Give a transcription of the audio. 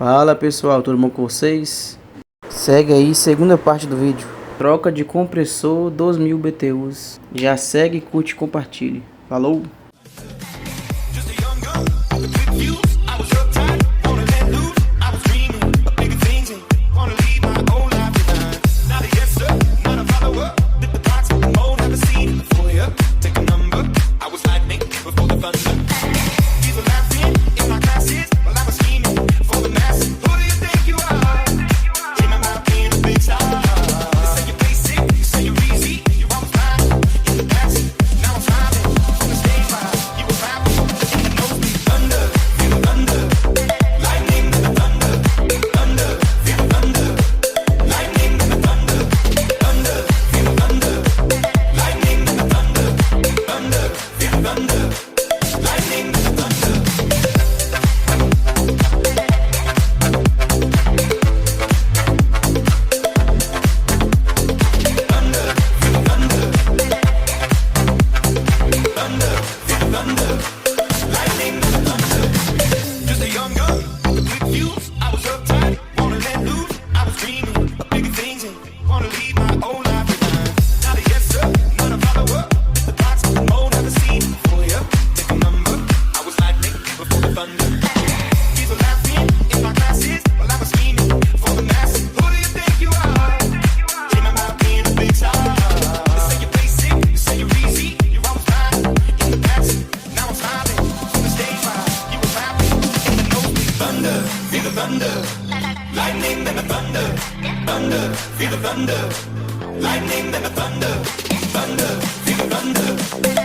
Fala pessoal, tudo bom com vocês? Segue aí, segunda parte do vídeo. Troca de compressor 2000 BTUs. Já segue, curte e compartilhe. Falou! Lightning and the thunder, thunder, feel the thunder. Lightning and the thunder, thunder, feel the thunder.